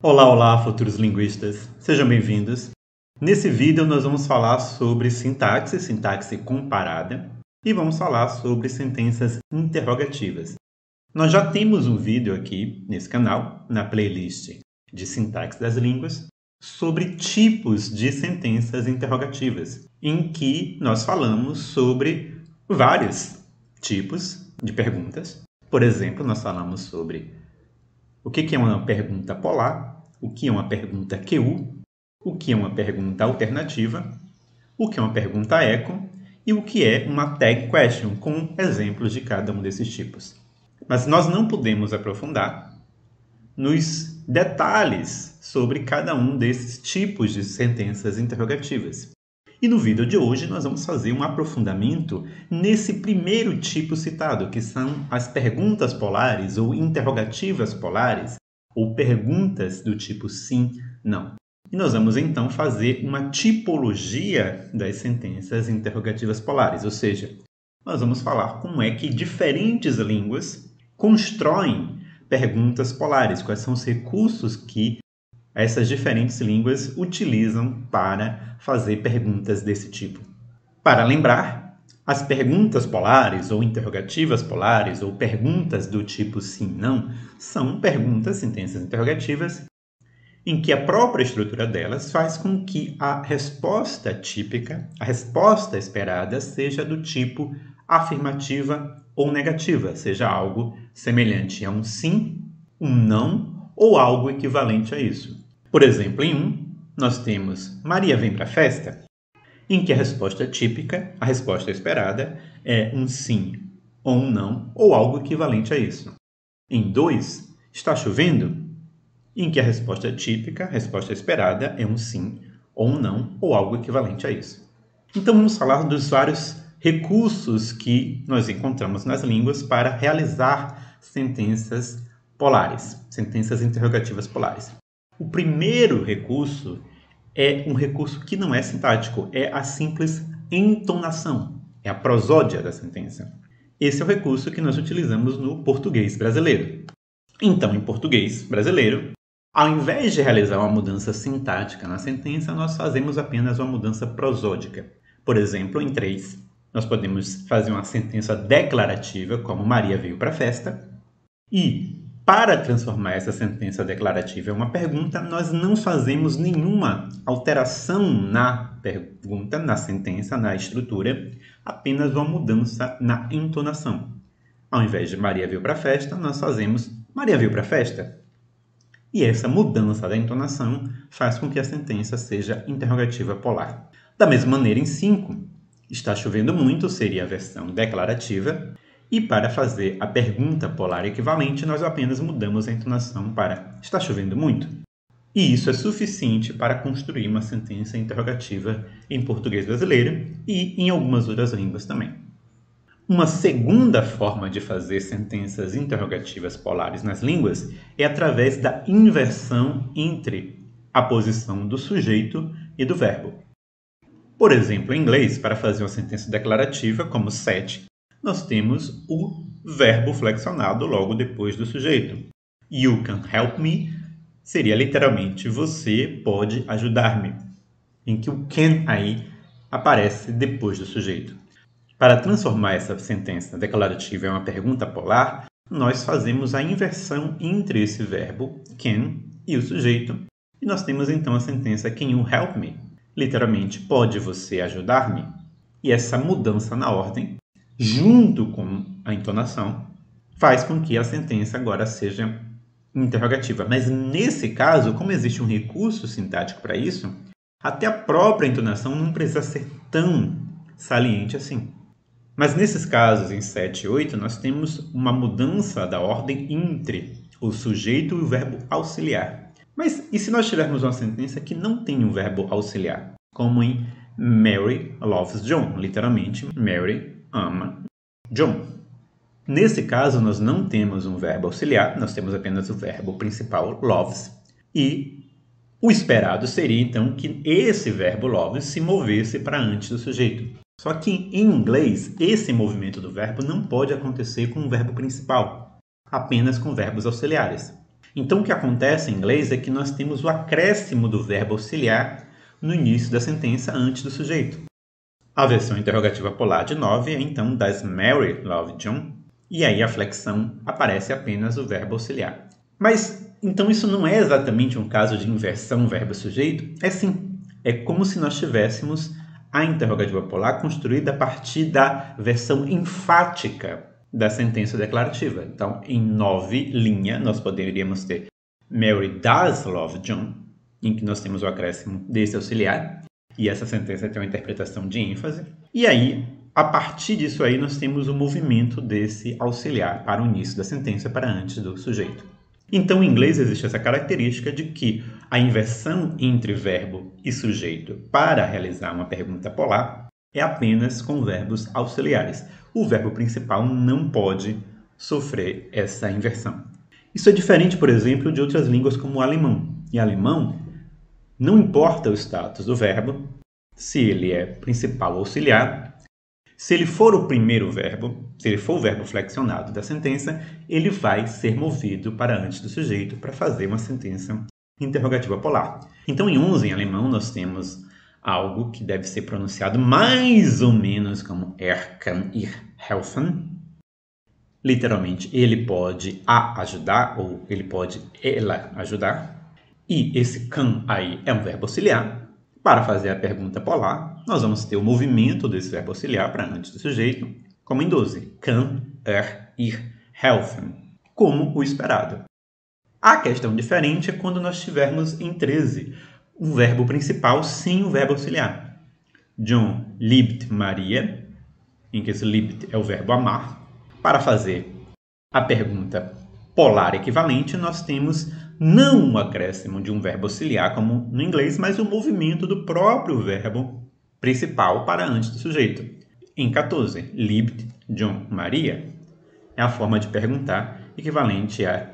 Olá, olá, futuros linguistas! Sejam bem-vindos. Nesse vídeo nós vamos falar sobre sintaxe comparada, e vamos falar sobre sentenças interrogativas. Nós já temos um vídeo aqui nesse canal, na playlist de sintaxe das línguas, sobre tipos de sentenças interrogativas, em que nós falamos sobre vários tipos de perguntas. Por exemplo, nós falamos sobre o que é uma pergunta polar, o que é uma pergunta QU, o que é uma pergunta alternativa, o que é uma pergunta echo e o que é uma tag question, com exemplos de cada um desses tipos. Mas nós não podemos aprofundar nos detalhes sobre cada um desses tipos de sentenças interrogativas. E no vídeo de hoje nós vamos fazer um aprofundamento nesse primeiro tipo citado, que são as perguntas polares ou interrogativas polares, ou perguntas do tipo sim, não. E nós vamos então fazer uma tipologia das sentenças interrogativas polares, ou seja, nós vamos falar como é que diferentes línguas constroem perguntas polares, quais são os recursos que essas diferentes línguas utilizam para fazer perguntas desse tipo. Para lembrar, as perguntas polares ou interrogativas polares ou perguntas do tipo sim/não são perguntas, sentenças interrogativas, em que a própria estrutura delas faz com que a resposta típica, a resposta esperada, seja do tipo afirmativa ou negativa, seja algo semelhante a um sim, um não ou algo equivalente a isso. Por exemplo, em um, nós temos Maria vem para a festa, em que a resposta típica, a resposta esperada, é um sim ou um não ou algo equivalente a isso. Em 2, está chovendo, em que a resposta típica, a resposta esperada, é um sim ou um não ou algo equivalente a isso. Então vamos falar dos vários recursos que nós encontramos nas línguas para realizar sentenças polares, sentenças interrogativas polares. O primeiro recurso é um recurso que não é sintático, é a simples entonação, é a prosódia da sentença. Esse é o recurso que nós utilizamos no português brasileiro. Então, em português brasileiro, ao invés de realizar uma mudança sintática na sentença, nós fazemos apenas uma mudança prosódica. Por exemplo, em 3, nós podemos fazer uma sentença declarativa, como Maria veio para a festa, e para transformar essa sentença declarativa em uma pergunta, nós não fazemos nenhuma alteração na pergunta, na sentença, na estrutura, apenas uma mudança na entonação. Ao invés de Maria veio para a festa, nós fazemos Maria veio para a festa. E essa mudança da entonação faz com que a sentença seja interrogativa polar. Da mesma maneira, em 5, está chovendo muito seria a versão declarativa, e para fazer a pergunta polar equivalente, nós apenas mudamos a entonação para está chovendo muito. E isso é suficiente para construir uma sentença interrogativa em português brasileiro e em algumas outras línguas também. Uma segunda forma de fazer sentenças interrogativas polares nas línguas é através da inversão entre a posição do sujeito e do verbo. Por exemplo, em inglês, para fazer uma sentença declarativa, como set, nós temos o verbo flexionado logo depois do sujeito. You can help me seria literalmente você pode ajudar-me, em que o can aí aparece depois do sujeito. Para transformar essa sentença declarativa em uma pergunta polar, nós fazemos a inversão entre esse verbo can e o sujeito, e nós temos então a sentença can you help me? Literalmente, pode você ajudar-me? E essa mudança na ordem, junto com a entonação, faz com que a sentença agora seja interrogativa. Mas nesse caso, como existe um recurso sintático para isso, até a própria entonação não precisa ser tão saliente assim. Mas nesses casos, em 7 e 8, nós temos uma mudança da ordem entre o sujeito e o verbo auxiliar. Mas e se nós tivermos uma sentença que não tem um verbo auxiliar? Como em Mary loves John, literalmente, Mary ama John. Nesse caso, nós não temos um verbo auxiliar, nós temos apenas o verbo principal, loves, e o esperado seria, então, que esse verbo loves se movesse para antes do sujeito. Só que, em inglês, esse movimento do verbo não pode acontecer com o verbo principal, apenas com verbos auxiliares. Então, o que acontece em inglês é que nós temos o acréscimo do verbo auxiliar no início da sentença antes do sujeito. A versão interrogativa polar de 9 é, então, Does Mary love John? E aí a flexão aparece apenas o verbo auxiliar. Mas, então, isso não é exatamente um caso de inversão verbo-sujeito? É sim. É como se nós tivéssemos a interrogativa polar construída a partir da versão enfática da sentença declarativa. Então, em 9 linhas, nós poderíamos ter Mary does love John, em que nós temos o acréscimo desse auxiliar, e essa sentença tem uma interpretação de ênfase. E aí, a partir disso aí, nós temos o movimento desse auxiliar para o início da sentença, para antes do sujeito. Então, em inglês existe essa característica de que a inversão entre verbo e sujeito para realizar uma pergunta polar é apenas com verbos auxiliares. O verbo principal não pode sofrer essa inversão. Isso é diferente, por exemplo, de outras línguas como o alemão. Em alemão, não importa o status do verbo, se ele é principal ou auxiliar. Se ele for o primeiro verbo, se ele for o verbo flexionado da sentença, ele vai ser movido para antes do sujeito para fazer uma sentença interrogativa polar. Então, em 11, em alemão, nós temos algo que deve ser pronunciado mais ou menos como kann ich helfen. Literalmente, ele pode a ajudar ou ele pode ela ajudar. E esse kann aí é um verbo auxiliar. Para fazer a pergunta polar, nós vamos ter o movimento desse verbo auxiliar para antes do sujeito, como em 12. Kann ich helfen? Como o esperado. A questão diferente é quando nós tivermos em 13 o verbo principal sem o verbo auxiliar. John liebt Maria, em que esse liebt é o verbo amar. Para fazer a pergunta polar equivalente, nós temos não o acréscimo de um verbo auxiliar, como no inglês, mas o movimento do próprio verbo principal para antes do sujeito. Em 14, liebt John Maria é a forma de perguntar equivalente a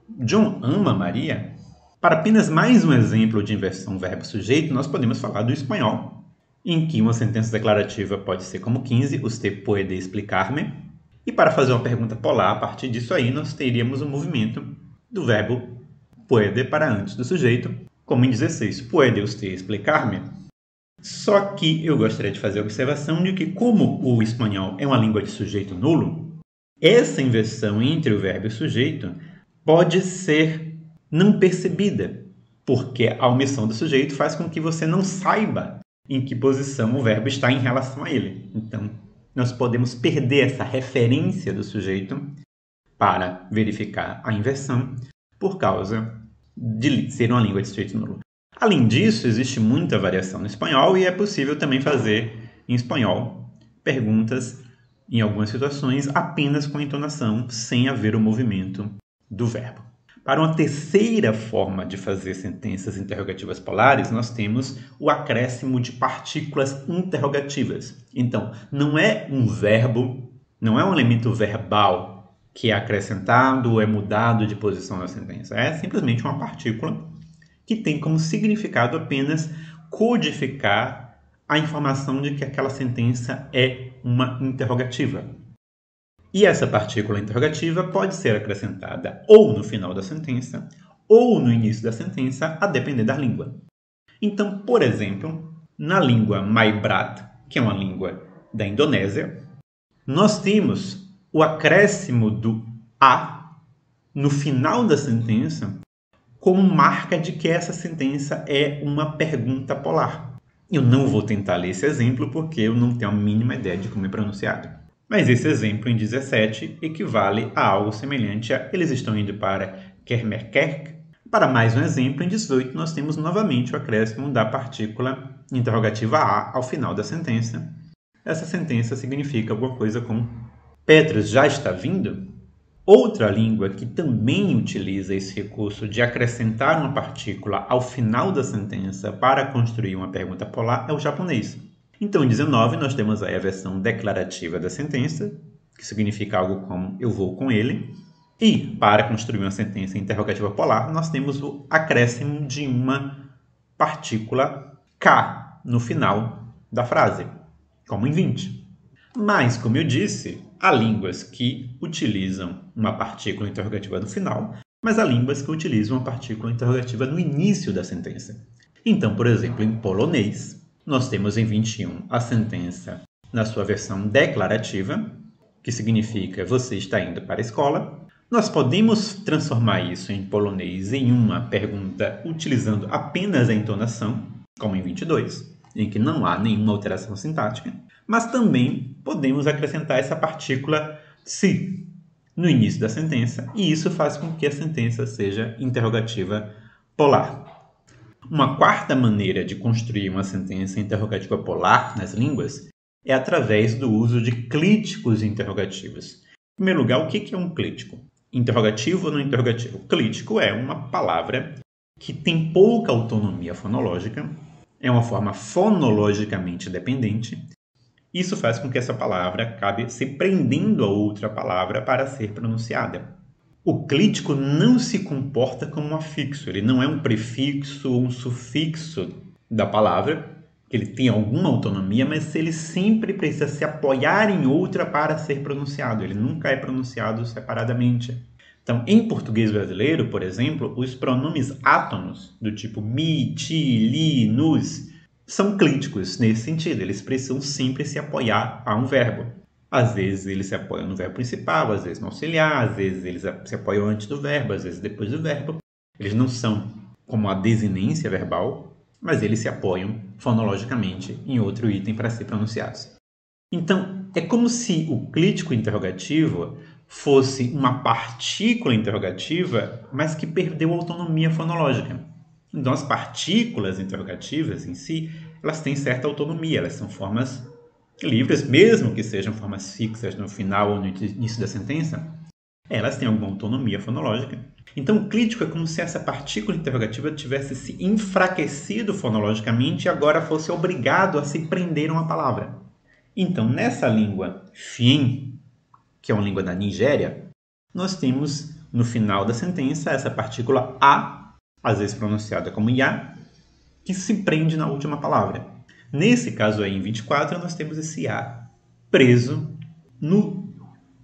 John ama Maria? Para apenas mais um exemplo de inversão verbo-sujeito, nós podemos falar do espanhol, em que uma sentença declarativa pode ser como 15, usted puede explicar-me? E para fazer uma pergunta polar, a partir disso aí, nós teríamos o movimento do verbo puede para antes do sujeito, como em 16, puede usted explicar-me? Só que eu gostaria de fazer a observação de que, como o espanhol é uma língua de sujeito nulo, essa inversão entre o verbo e o sujeito pode ser não percebida, porque a omissão do sujeito faz com que você não saiba em que posição o verbo está em relação a ele. Então, nós podemos perder essa referência do sujeito para verificar a inversão por causa de ser uma língua de sujeito nulo. Além disso, existe muita variação no espanhol e é possível também fazer em espanhol perguntas, em algumas situações, apenas com a entonação, sem haver o movimento do verbo. Para uma terceira forma de fazer sentenças interrogativas polares, nós temos o acréscimo de partículas interrogativas. Então, não é um verbo, não é um elemento verbal que é acrescentado ou é mudado de posição na sentença. É simplesmente uma partícula que tem como significado apenas codificar a informação de que aquela sentença é uma interrogativa. E essa partícula interrogativa pode ser acrescentada ou no final da sentença ou no início da sentença, a depender da língua. Então, por exemplo, na língua Maibrat, que é uma língua da Indonésia, nós temos o acréscimo do a no final da sentença como marca de que essa sentença é uma pergunta polar. Eu não vou tentar ler esse exemplo porque eu não tenho a mínima ideia de como é pronunciado. Mas esse exemplo em 17 equivale a algo semelhante a eles estão indo para Kermerkerk. Para mais um exemplo, em 18 nós temos novamente o acréscimo da partícula interrogativa a ao final da sentença. Essa sentença significa alguma coisa como Petrus já está vindo? Outra língua que também utiliza esse recurso de acrescentar uma partícula ao final da sentença para construir uma pergunta polar é o japonês. Então, em 19, nós temos aí a versão declarativa da sentença, que significa algo como eu vou com ele. E, para construir uma sentença interrogativa polar, nós temos o acréscimo de uma partícula K no final da frase, como em 20. Mas, como eu disse, há línguas que utilizam uma partícula interrogativa no final, mas há línguas que utilizam a partícula interrogativa no início da sentença. Então, por exemplo, em polonês, nós temos em 21 a sentença na sua versão declarativa, que significa você está indo para a escola. Nós podemos transformar isso em polonês em uma pergunta utilizando apenas a entonação, como em 22, em que não há nenhuma alteração sintática, mas também podemos acrescentar essa partícula se no início da sentença, e isso faz com que a sentença seja interrogativa polar. Uma quarta maneira de construir uma sentença interrogativa polar nas línguas é através do uso de clíticos interrogativos. Em primeiro lugar, o que é um clítico? Interrogativo ou não interrogativo? Clítico é uma palavra que tem pouca autonomia fonológica, é uma forma fonologicamente dependente. Isso faz com que essa palavra acabe se prendendo a outra palavra para ser pronunciada. O clítico não se comporta como um afixo, ele não é um prefixo ou um sufixo da palavra, ele tem alguma autonomia, mas ele sempre precisa se apoiar em outra para ser pronunciado, ele nunca é pronunciado separadamente. Então, em português brasileiro, por exemplo, os pronomes átonos, do tipo mi, ti, li, nus, são clíticos nesse sentido, eles precisam sempre se apoiar a um verbo. Às vezes eles se apoiam no verbo principal, às vezes no auxiliar, às vezes eles se apoiam antes do verbo, às vezes depois do verbo. Eles não são como a desinência verbal, mas eles se apoiam fonologicamente em outro item para ser pronunciados. Então, é como se o clítico interrogativo fosse uma partícula interrogativa, mas que perdeu a autonomia fonológica. Então, as partículas interrogativas em si, elas têm certa autonomia, elas são formas livres, mesmo que sejam formas fixas no final ou no início da sentença, elas têm alguma autonomia fonológica. Então, o clítico é como se essa partícula interrogativa tivesse se enfraquecido fonologicamente e agora fosse obrigado a se prender a uma palavra. Então, nessa língua Fien, que é uma língua da Nigéria, nós temos no final da sentença essa partícula A, às vezes pronunciada como Ya, que se prende na última palavra. Nesse caso aí, em 24, nós temos esse A preso no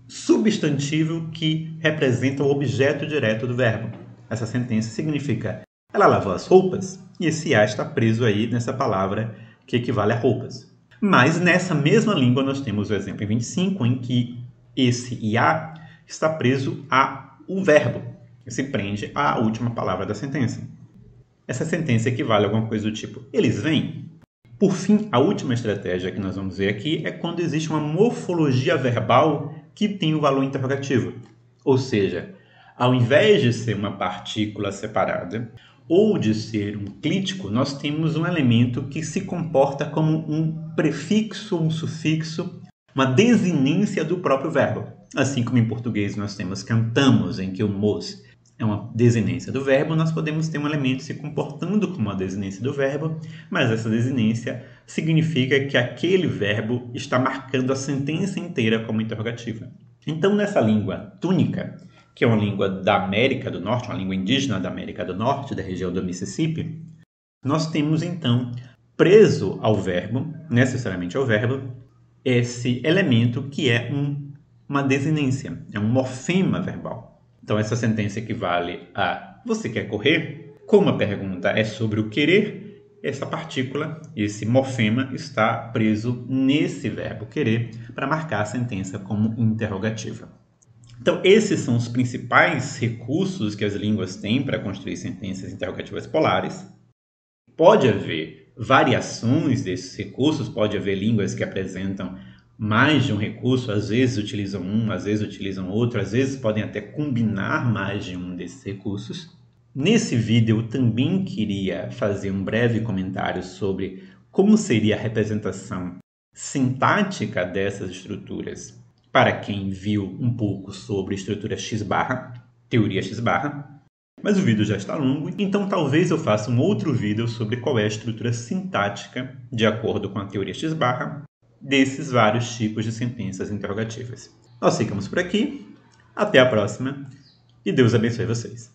substantivo que representa o objeto direto do verbo. Essa sentença significa ela lavou as roupas e esse A está preso aí nessa palavra que equivale a roupas. Mas nessa mesma língua nós temos o exemplo em 25 em que esse IA está preso ao verbo, que se prende à última palavra da sentença. Essa sentença equivale a alguma coisa do tipo eles vêm. Por fim, a última estratégia que nós vamos ver aqui é quando existe uma morfologia verbal que tem o valor interrogativo. Ou seja, ao invés de ser uma partícula separada ou de ser um clítico, nós temos um elemento que se comporta como um prefixo, um sufixo, uma desinência do próprio verbo. Assim como em português nós temos cantamos, em que o mos é uma desinência do verbo, nós podemos ter um elemento se comportando como uma desinência do verbo, mas essa desinência significa que aquele verbo está marcando a sentença inteira como interrogativa. Então, nessa língua túnica, que é uma língua da América do Norte, uma língua indígena da América do Norte, da região do Mississippi, nós temos então preso ao verbo, necessariamente ao verbo, esse elemento que é uma desinência, é um morfema verbal. Então, essa sentença equivale a você quer correr? Como a pergunta é sobre o querer, essa partícula, esse morfema, está preso nesse verbo querer para marcar a sentença como interrogativa. Então, esses são os principais recursos que as línguas têm para construir sentenças interrogativas polares. Pode haver variações desses recursos, pode haver línguas que apresentam mais de um recurso, às vezes utilizam um, às vezes utilizam outro, às vezes podem até combinar mais de um desses recursos. Nesse vídeo eu também queria fazer um breve comentário sobre como seria a representação sintática dessas estruturas para quem viu um pouco sobre estrutura X-barra, teoria X-barra, mas o vídeo já está longo, então talvez eu faça um outro vídeo sobre qual é a estrutura sintática de acordo com a teoria X-barra desses vários tipos de sentenças interrogativas. Nós ficamos por aqui, até a próxima e Deus abençoe vocês.